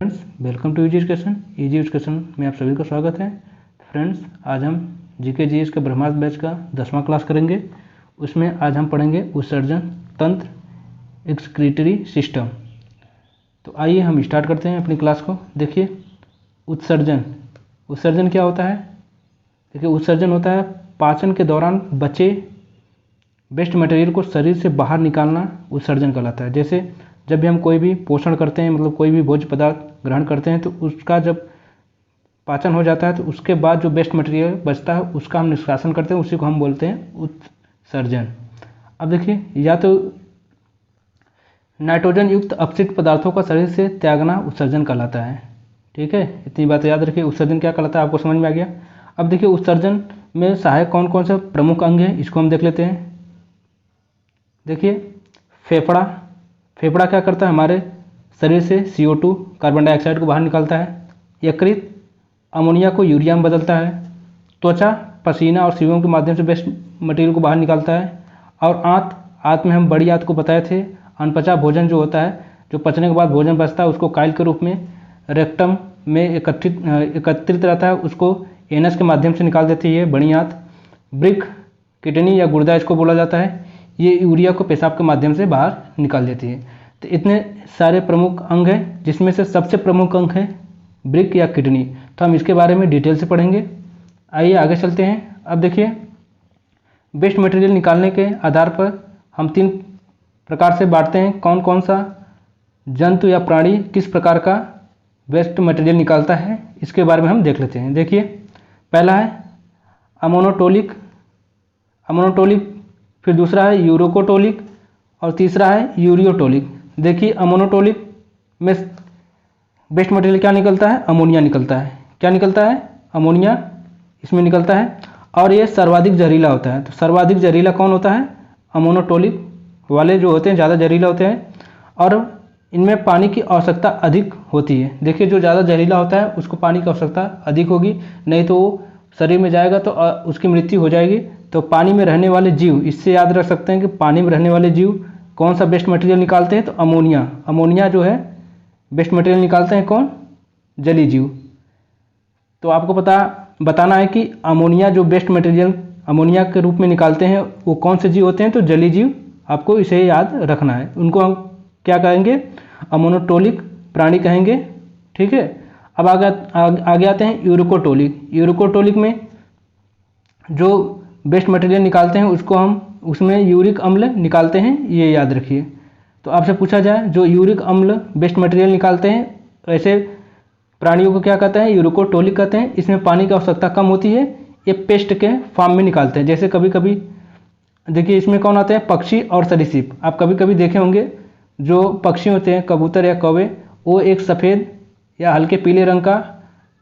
Friends, welcome to easy education में आप सभी का स्वागत है। फ्रेंड्स, आज हम जीके जीएस के ब्रह्मास्त्र बैच का 10वां क्लास करेंगे। उसमें आज हम पढ़ेंगे उत्सर्जन तंत्र एक्सक्रीटरी सिस्टम। तो आइए हम स्टार्ट करते हैं अपनी क्लास को। देखिए, उत्सर्जन क्या होता है। देखिए, उत्सर्जन होता है पाचन के दौरान बचे वेस्ट मटेरियल को शरीर से बाहर निकालना उत्सर्जन कहलाता है। जैसे जब भी हम कोई भी पोषण करते हैं, मतलब कोई भी भोज्य पदार्थ ग्रहण करते हैं, तो उसका जब पाचन हो जाता है तो उसके बाद जो वेस्ट मटेरियल बचता है उसका हम निष्कासन करते हैं, उसी को हम बोलते हैं उत्सर्जन। अब देखिए, या तो नाइट्रोजन युक्त अपशिष्ट पदार्थों का शरीर से त्यागना उत्सर्जन कहलाता है। ठीक है, इतनी बात याद रखिए। उत्सर्जन क्या कहलाता है, आपको समझ में आ गया। अब देखिए, उत्सर्जन में सहायक कौन कौन से प्रमुख अंग हैं, इसको हम देख लेते हैं। देखिए, फेफड़ा क्या करता है, हमारे शरीर से CO2 कार्बन डाइऑक्साइड को बाहर निकालता है। यकृत अमोनिया को यूरिया में बदलता है। त्वचा पसीना और सीवम के माध्यम से वेस्ट मटेरियल को बाहर निकालता है। और आंत में हम बड़ी आंत को बताए थे, अनपचा भोजन जो होता है, जो पचने के बाद भोजन बचता है उसको काइल के रूप में रेक्टम में एकत्रित रहता है, उसको एनस के माध्यम से निकाल देती है बड़ी आंत। ब्रिक किडनी या गुर्दा इसको बोला जाता है, ये यूरिया को पेशाब के माध्यम से बाहर निकाल देती है। तो इतने सारे प्रमुख अंग हैं, जिसमें से सबसे प्रमुख अंग है ब्रिक या किडनी। तो हम इसके बारे में डिटेल से पढ़ेंगे। आइए आगे चलते हैं। अब देखिए, वेस्ट मटेरियल निकालने के आधार पर हम 3 प्रकार से बांटते हैं। कौन कौन सा जंतु या प्राणी किस प्रकार का वेस्ट मटेरियल निकालता है, इसके बारे में हम देख लेते हैं। देखिए, पहला है अमोनोटोलिक, फिर दूसरा है यूरोकोटोलिक और तीसरा है यूरियोटोलिक। देखिए, अमोनोटोलिक में वेस्ट मटेरियल क्या निकलता है, अमोनिया निकलता है। क्या निकलता है, अमोनिया इसमें निकलता है, और ये सर्वाधिक जहरीला होता है। तो सर्वाधिक जहरीला कौन होता है, अमोनोटोलिक वाले जो होते हैं ज़्यादा जहरीला होते हैं, और इनमें पानी की आवश्यकता अधिक होती है। देखिए, जो ज़्यादा जहरीला होता है उसको पानी की आवश्यकता अधिक होगी, नहीं तो वो शरीर में जाएगा तो उसकी मृत्यु हो जाएगी। तो पानी में रहने वाले जीव, इससे याद रख सकते हैं कि पानी में रहने वाले जीव कौन सा वेस्ट मटेरियल निकालते हैं, तो अमोनिया जो है वेस्ट मटेरियल निकालते हैं कौन, जलीय जीव। तो आपको बताना है कि अमोनिया जो वेस्ट मटेरियल अमोनिया के रूप में निकालते हैं वो कौन से जीव होते हैं, तो जलीय जीव। आपको इसे याद रखना है। उनको हम क्या कहेंगे, अमोनोटोलिक प्राणी कहेंगे। ठीक है, अब आगे आते हैं यूरोकोटोलिक में जो वेस्ट मटेरियल निकालते हैं उसको हम उसमें यूरिक अम्ल निकालते हैं, ये याद रखिए। तो आपसे पूछा जाए, जो यूरिक अम्ल वेस्ट मटेरियल निकालते हैं ऐसे प्राणियों को क्या कहते हैं, यूरोकोटोलिक कहते हैं। इसमें पानी की आवश्यकता कम होती है, ये पेस्ट के फॉर्म में निकालते हैं। जैसे कभी कभी देखिए, इसमें कौन आते हैं, पक्षी और सरीसृप। आप कभी कभी देखे होंगे, जो पक्षी होते हैं कबूतर या कौवे, वो एक सफ़ेद या हल्के पीले रंग का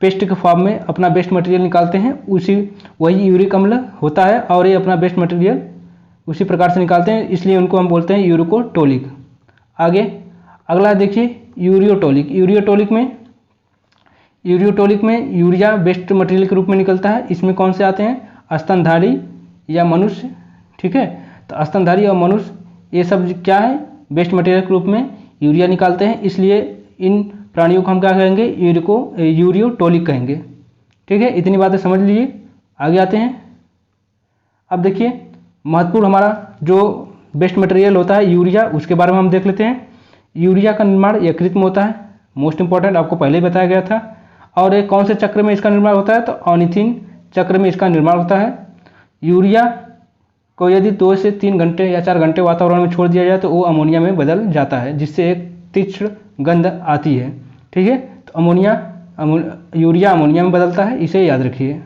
पेस्ट के फॉर्म में अपना वेस्ट मटेरियल निकालते हैं, वही यूरिक अम्ल होता है, और ये अपना वेस्ट मटेरियल उसी प्रकार से निकालते हैं, इसलिए उनको हम बोलते हैं यूरोकोटोलिक। आगे अगला देखिए, यूरियोटोलिक में यूरिया वेस्ट मटेरियल के रूप में निकलता है। इसमें कौन से आते हैं, स्तनधारी या मनुष्य। ठीक है, तो स्तनधारी और मनुष्य ये सब क्या है, वेस्ट मटेरियल के रूप में यूरिया निकालते हैं, इसलिए इन प्राणियों को हम क्या कहेंगे, यूरियोटोलिक कहेंगे। ठीक है, इतनी बातें समझ लीजिए। आगे आते हैं। अब देखिए, महत्वपूर्ण हमारा जो वेस्ट मटेरियल होता है यूरिया, उसके बारे में हम देख लेते हैं। यूरिया का निर्माण यकृत में होता है, मोस्ट इंपॉर्टेंट, आपको पहले ही बताया गया था। और एक कौन से चक्र में इसका निर्माण होता है, तो ऑर्निथिन चक्र में इसका निर्माण होता है। यूरिया को यदि 2 से 3 घंटे या 4 घंटे वातावरण में छोड़ दिया जाए तो वो अमोनिया में बदल जाता है, जिससे एक तीक्ष्ण गंध आती है। ठीक है, तो यूरिया अमोनिया में बदलता है, इसे याद रखिए।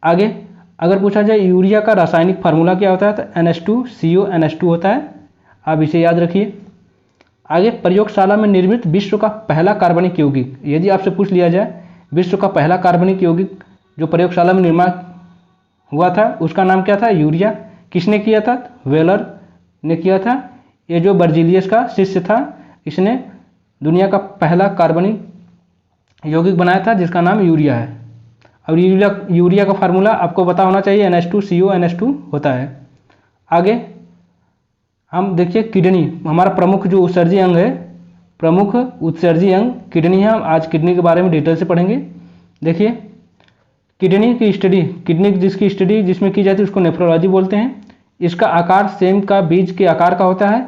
आगे अगर पूछा जाए यूरिया का रासायनिक फार्मूला क्या होता है, तो NH2CO होता है, आप इसे याद रखिए। आगे, प्रयोगशाला में निर्मित विश्व का पहला कार्बनिक यौगिक, यदि आपसे पूछ लिया जाए विश्व का पहला कार्बनिक यौगिक जो प्रयोगशाला में निर्माण हुआ था उसका नाम क्या था, यूरिया। किसने किया था, वेलर ने किया था। ये जो बर्जीलियस का शिष्य था, इसने दुनिया का पहला कार्बनिक यौगिक बनाया था जिसका नाम यूरिया है। और यूरिया का फार्मूला आपको पता होना चाहिए, NH2CO होता है। आगे हम देखिए, किडनी हमारा प्रमुख जो उत्सर्जी अंग है, प्रमुख उत्सर्जी अंग किडनी है। हम आज किडनी के बारे में डिटेल से पढ़ेंगे। देखिए, किडनी की स्टडी, किडनी जिसकी स्टडी जिसमें की जाती है उसको नेफ्रोलॉजी बोलते हैं। इसका आकार सेम का बीज के आकार का होता है।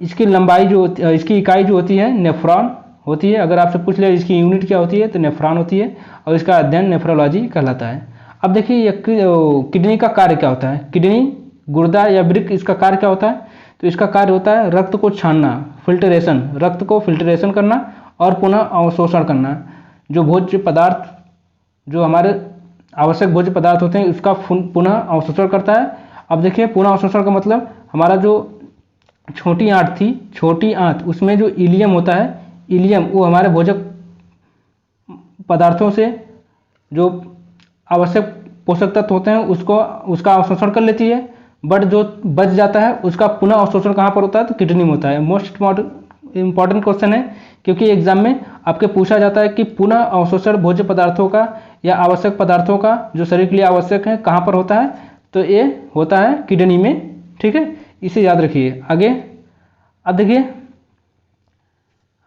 इसकी लंबाई जो इसकी इकाई जो होती है नेफ्रॉन होती है। अगर आपसे पूछ ले इसकी यूनिट क्या होती है तो नेफ्रॉन होती है, और इसका अध्ययन नेफ्रोलॉजी कहलाता है। अब देखिए किडनी का कार्य क्या होता है। किडनी, गुर्दा या वृक्क, इसका कार्य क्या होता है? तो इसका कार्य होता है रक्त को छानना, फिल्ट्रेशन, रक्त को फिल्ट्रेशन करना और पुनः अवशोषण करना। जो भोज्य पदार्थ, जो हमारे आवश्यक भोज्य पदार्थ होते हैं उसका पुनः अवशोषण करता है। अब देखिए, पुनः अवशोषण का मतलब हमारा जो छोटी आंत थी, छोटी आंत, उसमें जो इलियम होता है, इलियम वो हमारे भोजक पदार्थों से जो आवश्यक पोषक तत्व होते हैं उसका अवशोषण कर लेती है। बट जो बच जाता है उसका पुनः अवशोषण कहाँ पर होता है? तो किडनी में होता है। मोस्ट इंपॉर्टेंट क्वेश्चन है, क्योंकि एग्जाम में आपके पूछा जाता है कि पुनः अवशोषण भोज्य पदार्थों का या आवश्यक पदार्थों का जो शरीर के लिए आवश्यक है कहाँ पर होता है? तो ये होता है किडनी में। ठीक है, इसे याद रखिए। आगे अब देखिए,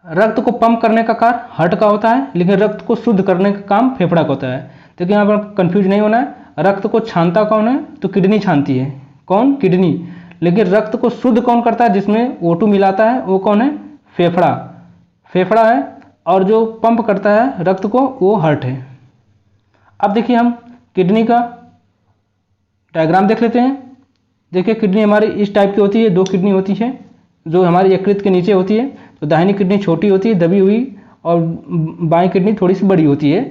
रक्त को पंप करने का कार्य हार्ट का होता है, लेकिन रक्त को शुद्ध करने का काम फेफड़ा का होता है। देखिए, यहाँ पर कंफ्यूज नहीं होना है। रक्त को छानता कौन है? तो किडनी छानती है। कौन? किडनी। लेकिन रक्त को शुद्ध कौन करता है? जिसमें O2 मिलाता है वो कौन है? फेफड़ा। फेफड़ा है। और जो पंप करता है रक्त को वो हार्ट है। अब देखिए, हम किडनी का डायग्राम देख लेते हैं। देखिए, किडनी हमारी इस टाइप की होती है। 2 किडनी होती है जो हमारी यकृत के नीचे होती है। तो दाहिनी किडनी छोटी होती है, दबी हुई, और बाईं किडनी थोड़ी सी बड़ी होती है।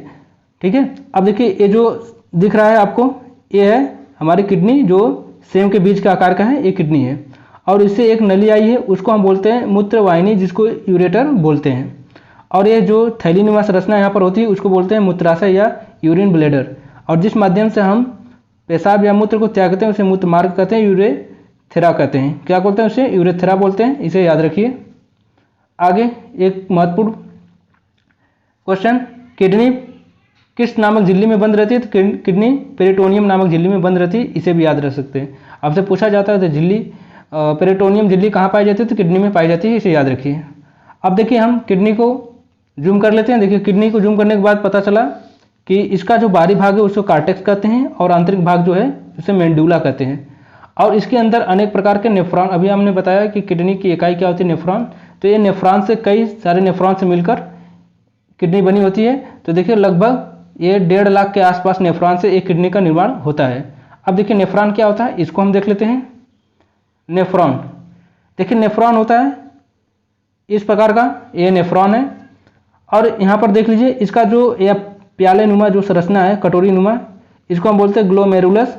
ठीक है, अब देखिए, ये जो दिख रहा है आपको, ये है हमारी किडनी जो सेम के बीज के आकार का है, ये किडनी है। और इससे एक नली आई है, उसको हम बोलते हैं मूत्रवाहिनी, जिसको यूरेटर बोलते हैं। और ये जो थैलीनुमा संरचना यहाँ पर होती है उसको बोलते हैं मूत्राशय या यूरिन ब्लैडर। और जिस माध्यम से हम पेशाब या मूत्र को त्यागते हैं उसे मूत्र मार्ग कहते हैं, यूरेथेरा कहते हैं। क्या बोलते हैं? उसे यूरेथेरा बोलते हैं। इसे याद रखिए। आगे एक महत्वपूर्ण क्वेश्चन, किडनी किस नामक झिल्ली में बंद रहती है? तो किडनी पेरिटोनियम नामक झिल्ली में बंद रहती है। इसे भी याद रख सकते हैं। आपसे पूछा जाता है तो झिल्ली, पेरिटोनियम झिल्ली कहाँ पाई जाती है? तो किडनी में पाई जाती है। इसे याद रखिए। अब देखिए, हम किडनी को जूम कर लेते हैं। देखिए, किडनी को जूम करने के बाद पता चला कि इसका जो बाहरी भाग है उसको कार्टेक्स कहते हैं, और आंतरिक भाग जो है उसे मेंडुला कहते हैं। और इसके अंदर अनेक प्रकार के नेफ्रॉन, अभी हमने बताया कि किडनी की इकाई क्या होती है? नेफ्रॉन। तो ये नेफ्रॉन से, कई सारे नेफ्रॉन से मिलकर किडनी बनी होती है। तो देखिए, लगभग ये 1.5 लाख के आसपास नेफ्रॉन से एक किडनी का निर्माण होता है। अब देखिए, नेफ्रॉन क्या होता है इसको हम देख लेते हैं। नेफ्रॉन, देखिए नेफ्रॉन होता है इस प्रकार का, ये नेफ्रॉन है। और यहाँ पर देख लीजिए, इसका जो यह प्याले नुमा जो संरचना है, कटोरी नुमा, इसको हम बोलते हैं ग्लोमेरुलस।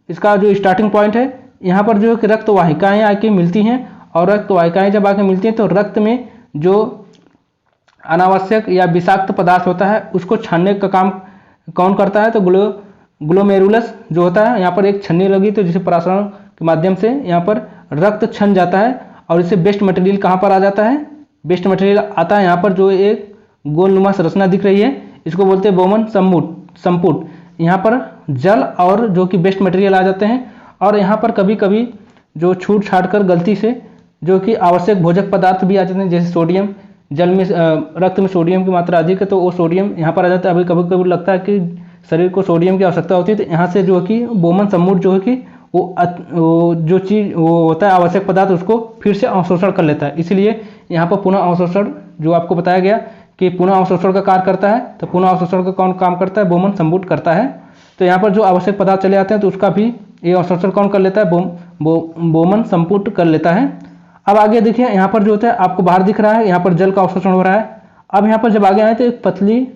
इसका जो स्टार्टिंग पॉइंट है, यहाँ पर जो रक्त वाहिकाएँ आके मिलती हैं, और रक्त वाहिकाएँ जब आके मिलती हैं तो रक्त में जो अनावश्यक या विषाक्त पदार्थ होता है उसको छानने का काम कौन करता है? तो ग्लोमेरुलस जो होता है, यहाँ पर एक छन्नी लगी तो जिसे परासरण के माध्यम से यहाँ पर रक्त छन जाता है, और इससे बेस्ट मटेरियल कहाँ पर आ जाता है? बेस्ट मटेरियल आता है यहाँ पर, जो एक गोलनुमा संरचना दिख रही है, इसको बोलते हैं बोमन संपुट। यहाँ पर जल और जो कि बेस्ट मटेरियल आ जाते हैं। और यहाँ पर कभी कभी जो छूट छाट कर गलती से जो कि आवश्यक भोजक पदार्थ भी आ जाते हैं, जैसे सोडियम, जल में रक्त में सोडियम की मात्रा अधिक है तो वो सोडियम यहाँ पर आ जाता है। अभी कभी कभी लगता है कि शरीर को सोडियम की आवश्यकता होती है, तो यहाँ से जो है कि बोमन सम्मुट जो है कि वो जो चीज़ वो होता है आवश्यक पदार्थ उसको फिर से अवशोषण कर लेता है। इसलिए यहाँ पर पुनः अवशोषण जो आपको बताया गया कि पुनः अवशोषण का कार्य करता है, तो पुनः अवशोषण का कौन काम करता है? बोमन सम्मुट करता है। तो यहाँ पर जो आवश्यक पदार्थ चले आते हैं तो उसका भी ये अवशोषण कौन कर लेता है? बोमन सम्पुट कर लेता है। अब आगे देखिए, यहाँ पर जो होता है आपको बाहर दिख रहा है, यहाँ पर जल का अवशोषण हो रहा है। अब यहाँ पर जब आगे आए तो एक पतली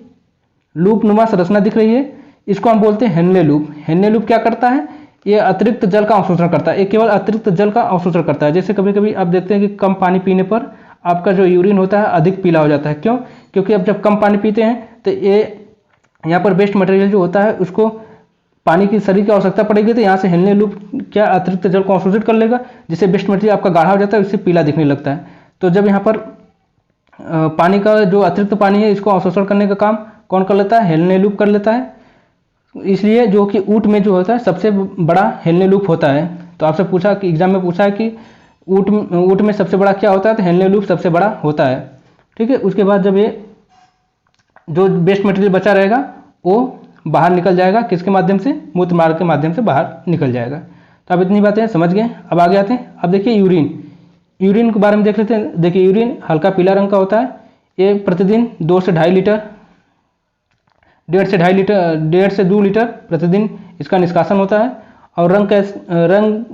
लूप नुमा संरचना दिख रही है, इसको हम बोलते हैं हेनले लूप। हेनले लूप क्या करता है? ये अतिरिक्त जल का अवशोषण करता है। ये केवल अतिरिक्त जल का अवशोषण करता है। जैसे कभी कभी आप देखते हैं कि कम पानी पीने पर आपका जो यूरिन होता है अधिक पीला हो जाता है। क्यों? क्योंकि अब जब कम पानी पीते हैं तो ये यहाँ पर वेस्ट मटेरियल जो होता है उसको पानी की शरीर की आवश्यकता पड़ेगी, तो यहाँ से हेनले लूप क्या अतिरिक्त जल को अवशोषित कर लेगा, जिससे वेस्ट मटेरियल आपका गाढ़ा हो जाता है, इससे पीला दिखने लगता है। तो जब यहाँ पर पानी का जो अतिरिक्त पानी है इसको अवशोषण करने का काम कौन कर लेता है? हेनले लूप कर लेता है। इसलिए जो कि ऊँट में जो होता है सबसे बड़ा हेनले लूप होता है। तो आपसे पूछा कि एग्जाम में पूछा है कि ऊँट में सबसे बड़ा क्या होता है, तो हेनले लूप सबसे बड़ा होता है। ठीक है, उसके बाद जब ये जो वेस्ट मटेरियल बचा रहेगा वो बाहर निकल जाएगा, किसके माध्यम से, मूत्र मार्ग के माध्यम से बाहर निकल जाएगा। तो अब इतनी बातें समझ गए। अब आगे आते हैं। अब देखिए यूरिन के बारे में देख लेते हैं। देखिए यूरिन हल्का पीला रंग का होता है। ये प्रतिदिन 2 से 2.5 लीटर, 1.5 से 2 लीटर प्रतिदिन इसका निष्कासन होता है। और रंग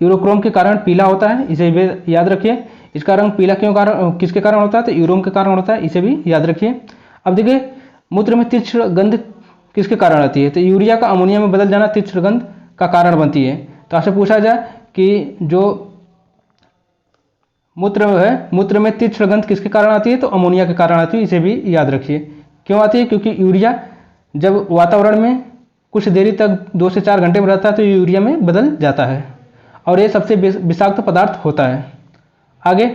यूरोक्रोम के कारण पीला होता है, इसे भी याद रखिए। इसका रंग पीला किसके कारण होता है, तो यूरोम के कारण होता है, इसे भी याद रखिए। अब देखिए मूत्र में तीक्ष्ण गंध किसके कारण आती है, तो यूरिया का अमोनिया में बदल जाना तीक्ष्ण गंध का कारण बनती है। तो आपसे पूछा जाए कि जो मूत्र में तीक्ष्ण गंध किसके कारण आती है, तो अमोनिया के कारण आती है, इसे भी याद रखिए। क्यों आती है, क्योंकि यूरिया जब वातावरण में कुछ देरी तक 2 से 4 घंटे में रहता है तो यूरिया में बदल जाता है और ये सबसे विषाक्त पदार्थ होता है। आगे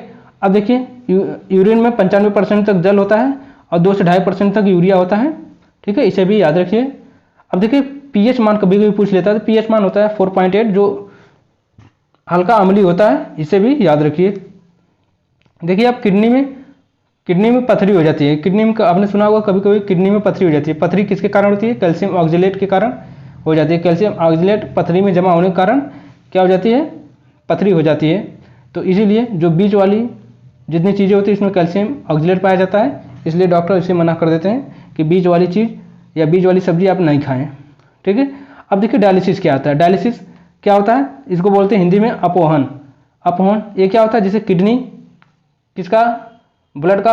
अब देखिए यूरिन में 95% तक जल होता है और 2 से 2.5% तक यूरिया होता है। ठीक है, इसे भी याद रखिए। अब देखिए पीएच मान कभी कभी पूछ लेता है, तो पीएच मान होता है 4.8 जो हल्का अम्लीय होता है, इसे भी याद रखिए। देखिए अब किडनी में पथरी हो जाती है। किडनी में आपने सुना होगा कभी कभी किडनी में पथरी हो जाती है। पथरी किसके कारण होती है, कैल्शियम ऑक्जेलेट के कारण हो जाती है। कैल्शियम ऑक्जेलेट पथरी में जमा होने के कारण क्या हो जाती है, पथरी हो जाती है। तो इसीलिए जो बीज वाली जितनी चीज़ें होती है इसमें कैल्शियम ऑक्जेलेट पाया जाता है, इसलिए डॉक्टर इसे मना कर देते हैं कि बीज वाली चीज़ या बीज वाली सब्जी आप नहीं खाएं। ठीक है, अब देखिए डायलिसिस क्या होता है। डायलिसिस क्या होता है, इसको बोलते हैं हिंदी में अपोहन। ये क्या होता है, जैसे किडनी किसका, ब्लड का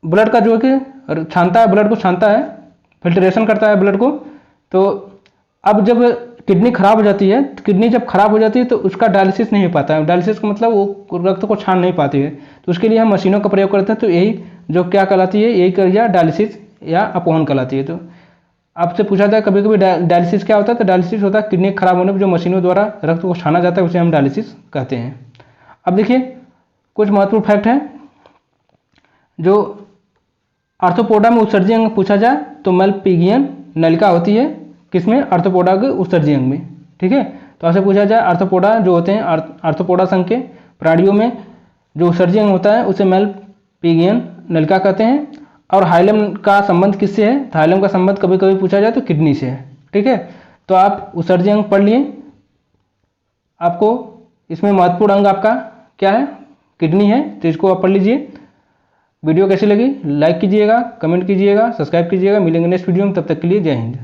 ब्लड का जो कि छानता है, ब्लड को छानता है, फिल्ट्रेशन करता है ब्लड को। तो अब जब किडनी खराब हो जाती है, तो किडनी जब खराब हो जाती है तो उसका डायलिसिस नहीं हो पाता है। डायलिसिस का मतलब वो रक्त को छान नहीं पाती है, तो उसके लिए हम मशीनों का प्रयोग करते हैं। तो यही जो क्या कहलाती है, यही क्रिया डायलिसिस या अपहन कहलाती है। तो आपसे पूछा जाए कभी कभी डायलिसिस क्या होता है, तो डायलिसिस होता है किडनी खराब होने पर जो मशीनों द्वारा रक्त को छाना जाता है, उसे हम डायलिसिस कहते हैं। अब देखिए कुछ महत्वपूर्ण फैक्ट है। जो आर्थ्रोपोडा में उत्सर्जी अंग पूछा जाए तो मेलपिगियन नलिका होती है, किसमें, आर्थ्रोपोडा के उत्सर्जी अंग में। ठीक है, तो आपसे पूछा जाए आर्थ्रोपोडा जो होते हैं, आर्थ्रोपोडा संघ के प्राणियों में जो उत्सर्जी अंग होता है उसे मेलपिगियन नलिका कहते हैं। और हाइलम का संबंध किससे है, तो हाइलम का संबंध कभी कभी पूछा जाए तो किडनी से है। ठीक है, तो आप उत्सर्जी अंग पढ़ लिए। आपको इसमें महत्वपूर्ण अंग आपका क्या है, किडनी है, तो इसको आप पढ़ लीजिए। वीडियो कैसी लगी लाइक कीजिएगा, कमेंट कीजिएगा, सब्सक्राइब कीजिएगा। मिलेंगे नेक्स्ट वीडियो में, तब तक के लिए जय हिंद।